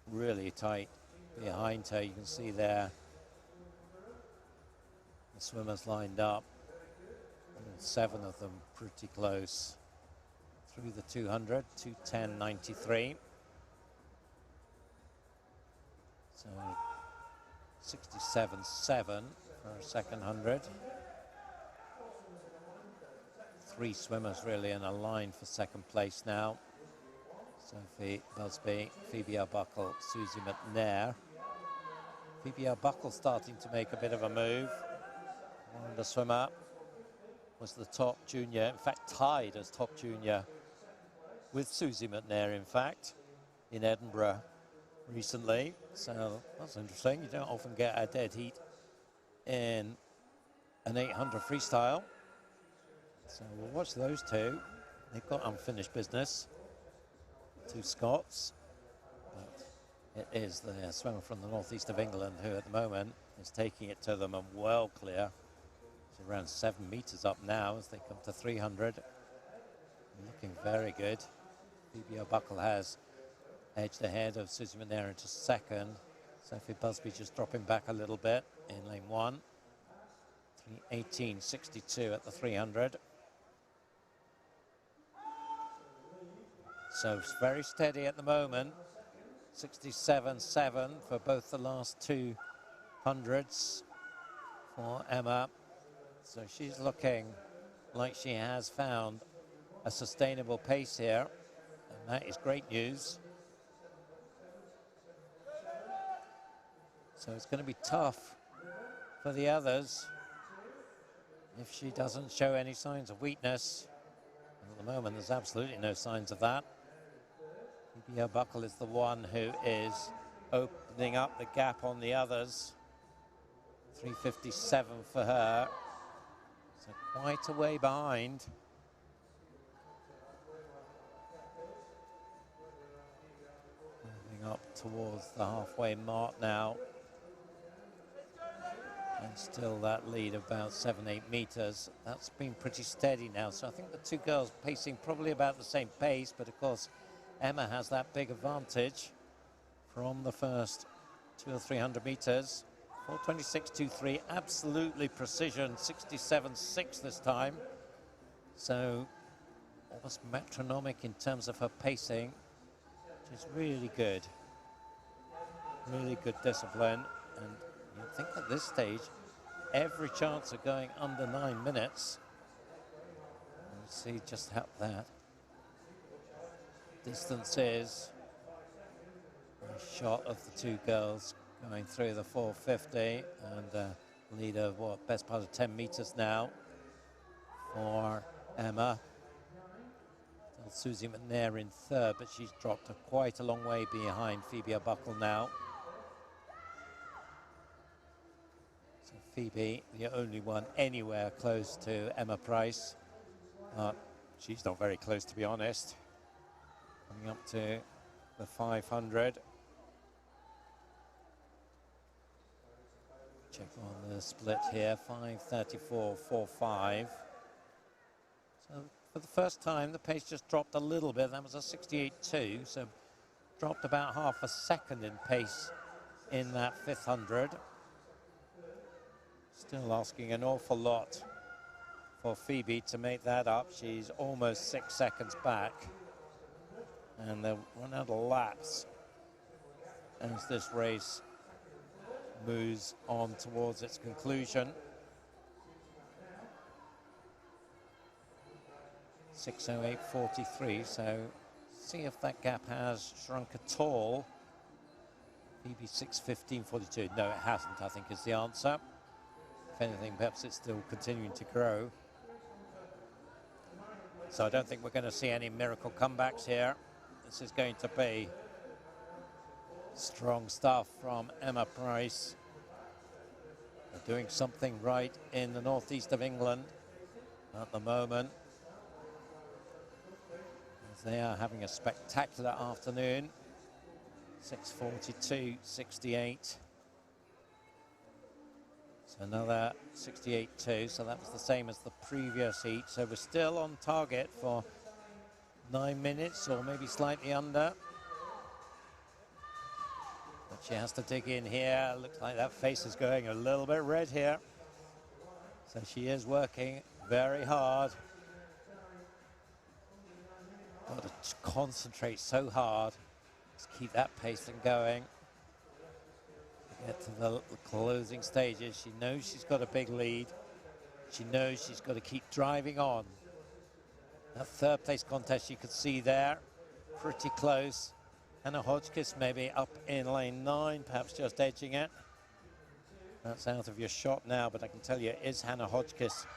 Really tight behind her. You can see there the swimmers lined up, and 7 of them pretty close through the 200, 2:10.93. So 67.7 for a second 100. 3 swimmers really in a line for second place now. Sophie Busby, Phoebe Arbuckle, Susie McNair. Phoebe Arbuckle starting to make a bit of a move. And the swimmer was the top junior, in fact tied as top junior with Susie McNair, in fact, in Edinburgh recently. So that's interesting. You don't often get a dead heat in an 800 freestyle. So we'll watch those two. They've got unfinished business. 2 Scots, but it is the swimmer from the northeast of England who at the moment is taking it to them and well clear. She's around 7 meters up now as they come to 300. Looking very good. Phoebe Arbuckle has edged ahead of Susie McNair into second. Sophie Busby just dropping back a little bit in lane 1. 3:18.62 at the 300. So it's very steady at the moment. 67.7 for both the last 200s for Emma. So she's looking like she has found a sustainable pace here, and that is great news. So it's going to be tough for the others if she doesn't show any signs of weakness. And at the moment, there's absolutely no signs of that. Phoebe Arbuckle is the one who is opening up the gap on the others. 3:57 for her. So quite a way behind. Moving up towards the halfway mark now. And still that lead of about 7-8 meters. That's been pretty steady now. So I think the 2 girls pacing probably about the same pace, but of course Emma has that big advantage from the first 200 or 300 meters. 4:26.23, absolutely precision, 67.6 this time. So almost metronomic in terms of her pacing, which is really good. Really good discipline. And you'd think at this stage, every chance of going under 9 minutes. We'll see just how that distance is. A shot of the 2 girls going through the 450, and lead of what, best part of 10 meters now for Emma. Still Susie McNair in third, but she's dropped quite a long way behind Phoebe Arbuckle now. So Phoebe, the only one anywhere close to Emma Price. She's not very close, to be honest. Coming up to the 500. Check on the split here, 5:34.45. So for the first time, the pace just dropped a little bit. That was a 68.2, so dropped about half a second in pace in that 500. Still asking an awful lot for Phoebe to make that up. She's almost 6 seconds back. And they'll run out of laps as this race moves on towards its conclusion. 6:08.43, so see if that gap has shrunk at all. Phoebe 6:15.42. No, it hasn't, I think, is the answer. If anything, perhaps it's still continuing to grow. So I don't think we're going to see any miracle comebacks here. This is going to be strong stuff from Emma Price. They're doing something right in the northeast of England at the moment, as they are having a spectacular afternoon. 6:42.68. So another 68.2, so that was the same as the previous heat. So we're still on target for 9 minutes, or maybe slightly under. But she has to dig in here. Looks like that face is going a little bit red here. So she is working very hard. Got to concentrate so hard. Just keep that pacing going. Get to the closing stages. She knows she's got a big lead. She knows she's got to keep driving on. That third place contest you could see there, pretty close. Hannah Hodgkiss maybe up in lane 9, perhaps just edging it. That's out of your shot now, but I can tell you it is Hannah Hodgkiss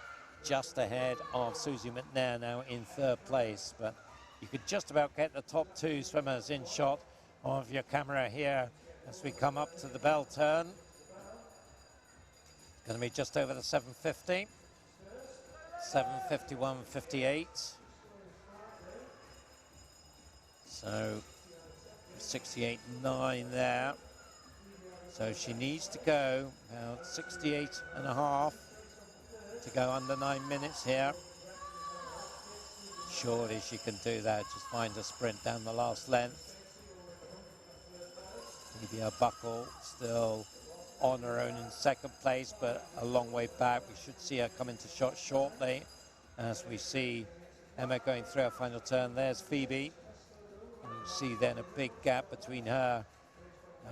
just ahead of Susie McNair now in 3rd place. But you could just about get the top 2 swimmers in shot of your camera here as we come up to the bell turn. It's going to be just over the 7:50. 7:51.58. So 68.9 there. So she needs to go about 68.5 to go under 9 minutes here. Surely she can do that. Just find a sprint down the last length. Maybe a buckle still on her own in 2nd place, but a long way back. We should see her come into shot shortly as we see Emma going through her final turn. There's Phoebe. And you see then a big gap between her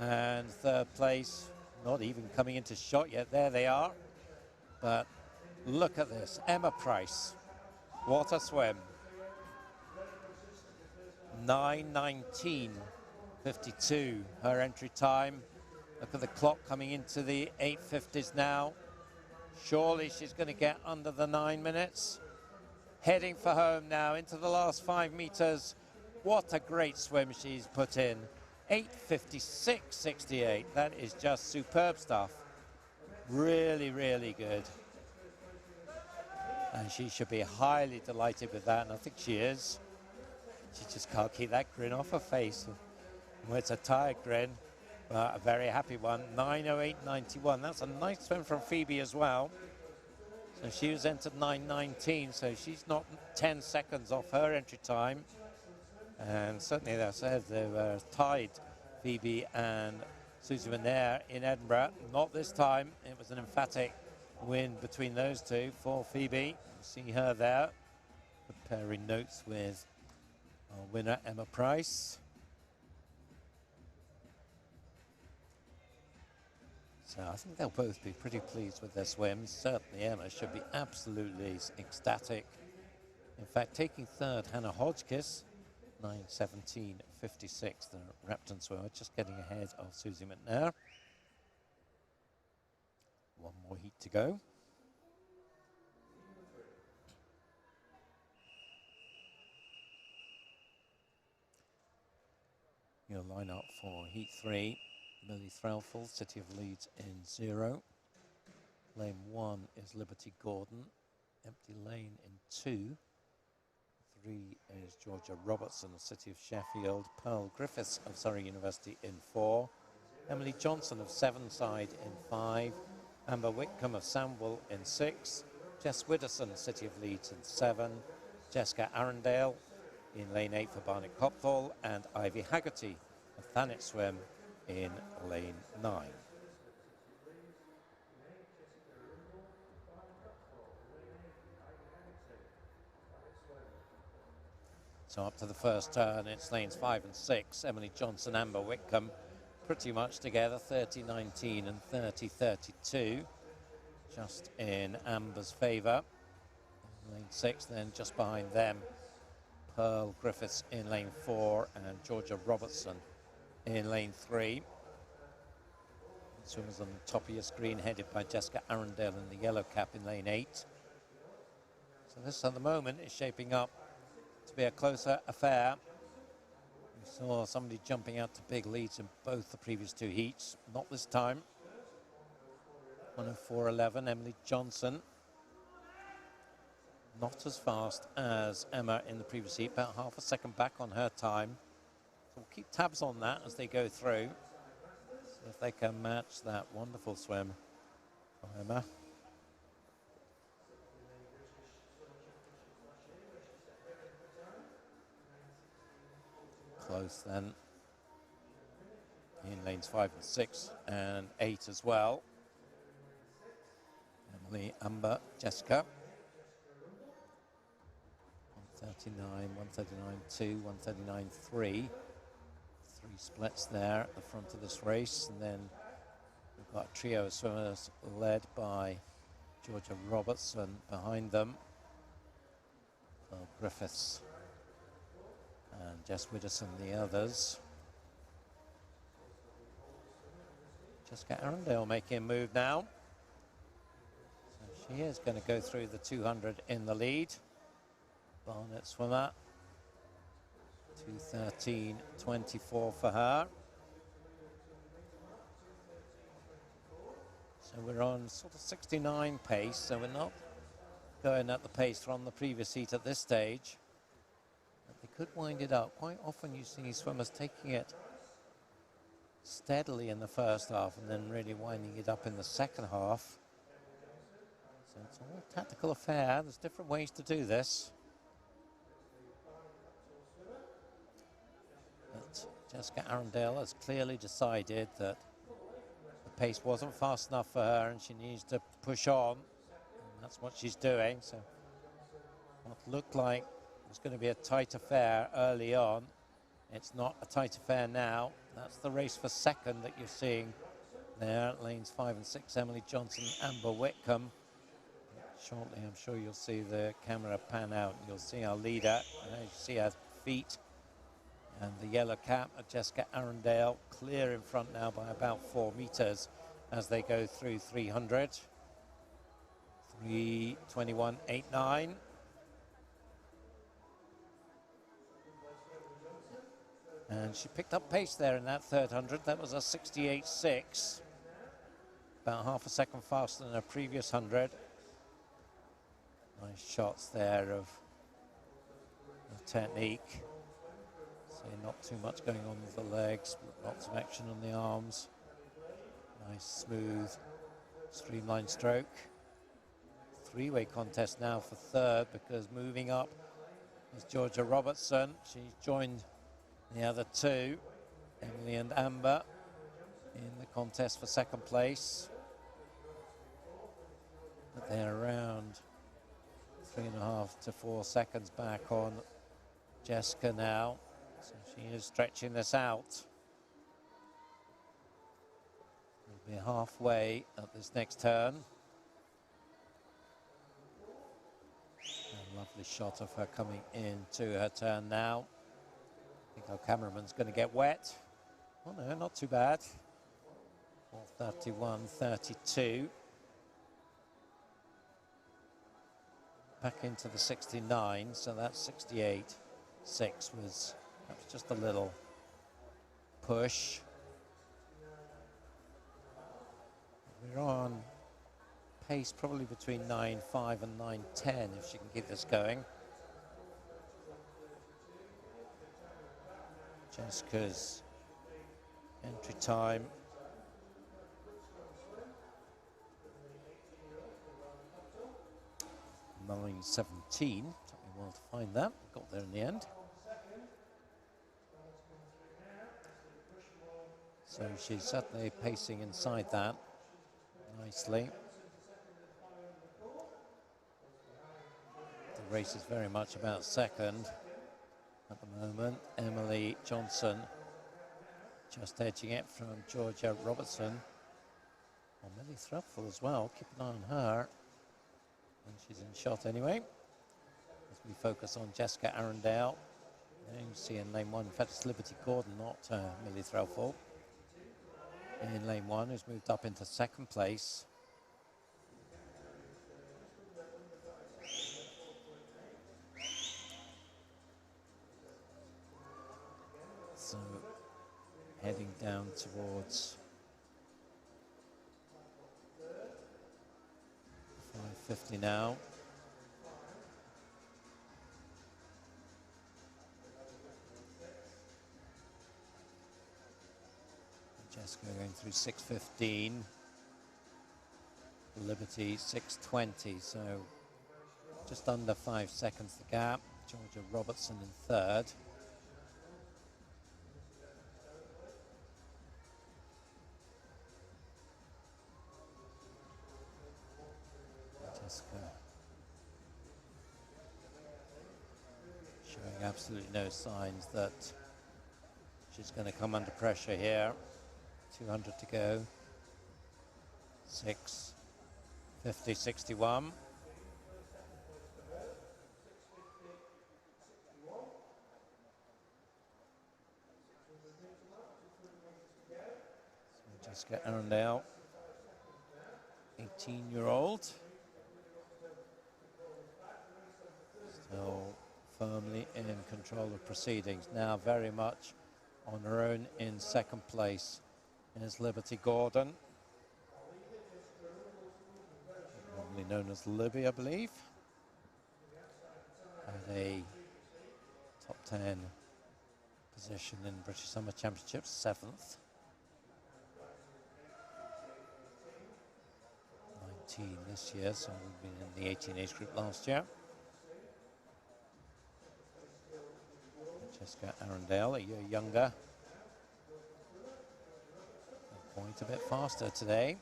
and 3rd place. Not even coming into shot yet. There they are. But look at this. Emma Price. What a swim. 9:19.52 her entry time. Look at the clock coming into the 8:50s now. Surely she's going to get under the 9 minutes. Heading for home now into the last 5 meters. What a great swim she's put in. 8:56.68. That is just superb stuff. Really, really good. And she should be highly delighted with that, and I think she is. She just can't keep that grin off her face. Well, it's a tired grin, but a very happy one. 9:08.91. That's a nice swim from Phoebe as well. So she was entered 9:19, so she's not 10 seconds off her entry time. And certainly, as I said, they were tied, Phoebe and Susie McNair in Edinburgh. Not this time. It was an emphatic win between those two for Phoebe. You see her there, preparing notes with our winner, Emma Price. So I think they'll both be pretty pleased with their swims. Certainly Emma should be absolutely ecstatic. In fact, taking 3rd, Hannah Hodgkiss, 9:17.56, the Repton swimmer, just getting ahead of Susie McNair. One more heat to go. Your line-up for Heat 3, Millie Threlfall, City of Leeds in 0. Lane 1 is Liberty Gordon, empty lane in 2. 3 is Georgia Robertson of City of Sheffield, Pearl Griffiths of Surrey University in 4. Emily Johnson of Sevenside in 5. Amber Whitcomb of Sandwell in 6. Jess Widdowson, City of Leeds in 7. Jessica Arundale in lane 8 for Barnet Copthall, and Ivy Haggerty of Thanet Swim in lane 9. So up to the first turn, it's lanes 5 and 6. Emily Johnson, Amber Whitcomb, pretty much together, 30.19 and 30.32, just in Amber's favour. Lane 6 then just behind them, Pearl Griffiths in lane 4 and Georgia Robertson in lane 3. Swimmers on the top of your screen headed by Jessica Arundel in the yellow cap in lane 8. So this at the moment is shaping up to be a closer affair. We saw somebody jumping out to big leads in both the previous 2 heats, not this time. 104.11, Emily Johnson. Not as fast as Emma in the previous heat, about half a second back on her time. So we'll keep tabs on that as they go through. See if they can match that wonderful swim from Emma. Close then. In lanes 5 and 6 and 8 as well. Emily, Amber, Jessica. 139, 139.2, 139.3. 3 splits there at the front of this race. And then we've got a trio of swimmers led by Georgia Robertson behind them. Griffiths and Jess Widdowson, the others. Jessica Arundel making a move now. So she is going to go through the 200 in the lead. Barnet swimmer, 2:13.24 for her. So we're on sort of 69 pace, so we're not going at the pace from the previous heat at this stage. But they could wind it up. Quite often you see swimmers taking it steadily in the first half and then really winding it up in the second half. So it's all a tactical affair. There's different ways to do this. But Jessica Arundel has clearly decided that the pace wasn't fast enough for her and she needs to push on. And that's what she's doing. So what looked like it was going to be a tight affair early on, it's not a tight affair now. That's the race for second that you're seeing there. Lanes 5 and 6, Emily Johnson, Amber Whitcomb. Shortly, I'm sure you'll see the camera pan out and you'll see our leader. And you see her feet. And the yellow cap of Jessica Arundel clear in front now by about 4 meters as they go through 300. 3:21.89. And she picked up pace there in that third 100. That was a 68.6. About half a second faster than her previous 100. Nice shots there of technique. So not too much going on with the legs, but lots of action on the arms. Nice, smooth, streamlined stroke. 3-way contest now for third because moving up is Georgia Robertson. She's joined the other 2, Emily and Amber, in the contest for second place. But they're around 3.5 to 4 seconds back on Jessica now. So she is stretching this out. We'll be halfway at this next turn. A lovely shot of her coming into her turn now. I think our cameraman's going to get wet. Oh no, not too bad. 4:31.32. Back into the 69, so that's 68.6 was just a little push. We're on pace probably between 9.5 and 9.10 if she can keep this going. Jessica's entry time. .9:17. Took me a while to find that. Got there in the end. So she's certainly pacing inside that nicely. The race is very much about second at the moment. Emily Johnson just edging it from Georgia Robertson. Well, Millie Threlfall as well. Keep an eye on her. And she's in shot anyway. As we focus on Jessica Arundel. You see in lane 1, in fact, it's Liberty Gordon, not Millie Threlfall. In lane 1, who's moved up into second place. So heading down towards 550 now. Jessica going through 6:15. Liberty 6:20, so just under 5 seconds the gap. Georgia Robertson in third. Jessica showing absolutely no signs that she's going to come under pressure here. 200 to go. 6:50, 61. So Jessica Arundel, 18-year-old. Still firmly in control of proceedings. Now very much on her own in second place is Liberty Gordon, normally known as Libby, I believe. Had a top 10 position in British Summer Championships, 7th. 19 this year, so we've been in the 18 age group last year. Jessica Arundel, a year younger. A bit faster today.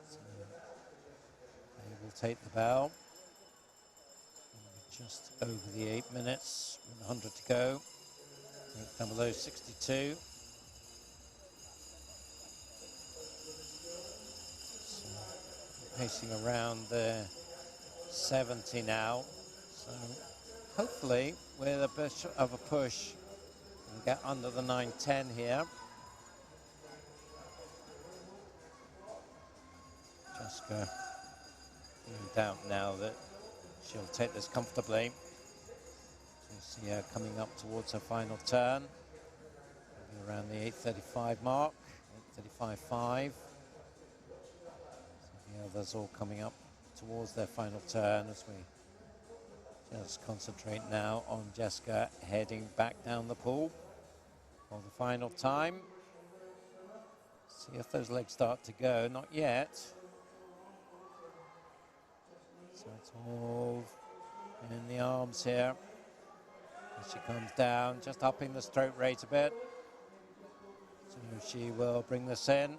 So they will take the bell. Just over the 8 minutes, 100 to go. Down below 62. So pacing around the 70 now. So hopefully with a bit of a push, and get under the 9:10 here. Jessica, no doubt now that she'll take this comfortably. So you see her coming up towards her final turn. Maybe around the 8:35 mark, 8:35.5. So the others all coming up towards their final turn as we just concentrate now on Jessica heading back down the pool for the final time. See if those legs start to go. Not yet. So it's all in the arms here. As she comes down, just upping the stroke rate a bit. So she will bring this in.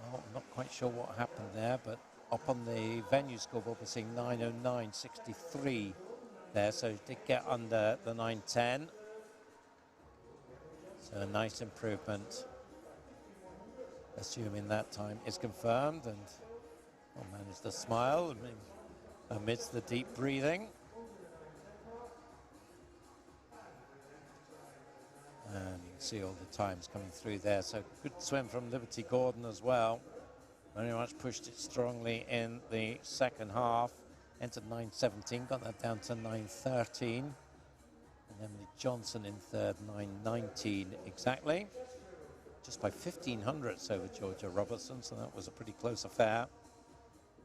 Well, I'm not quite sure what happened there, but up on the venue scoreboard we're seeing 9:09.63 there, so she did get under the 9:10. So a nice improvement, assuming that time is confirmed, and will manage to smile amidst the deep breathing. And you can see all the times coming through there. So good swim from Liberty Gordon as well. Very much pushed it strongly in the second half. Entered 9:17, got that down to 9:13. And Emily Johnson in third, 9:19 exactly. Just by 15 hundredths over Georgia Robertson, so that was a pretty close affair.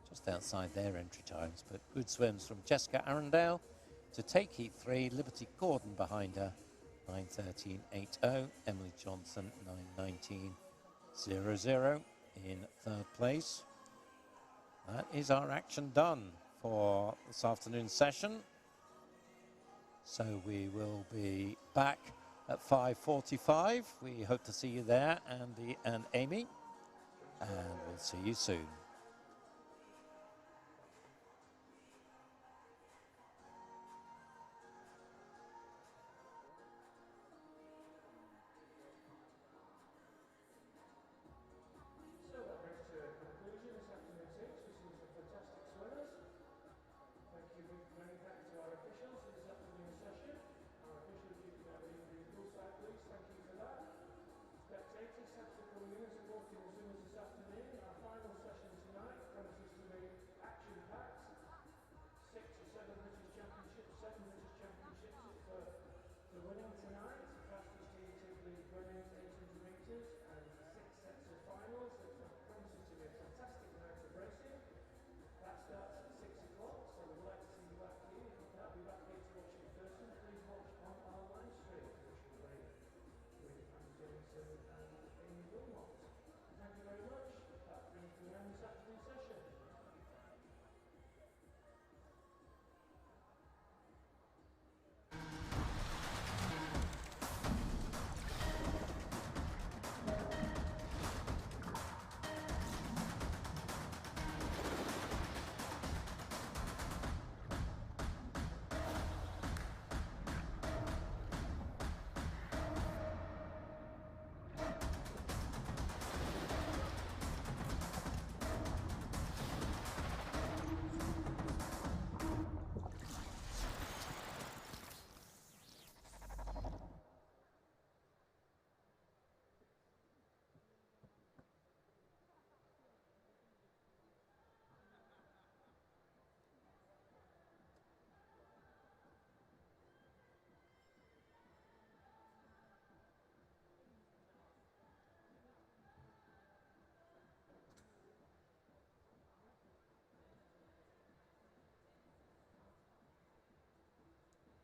Just outside their entry times, but good swims from Jessica Arundel to take heat 3. Liberty Gordon behind her, 9:13.80. Emily Johnson, 9:19.00 in third place. That is our action done for this afternoon's session. So we will be back at 5:45. We hope to see you there, Andy and Amy, and we'll see you soon.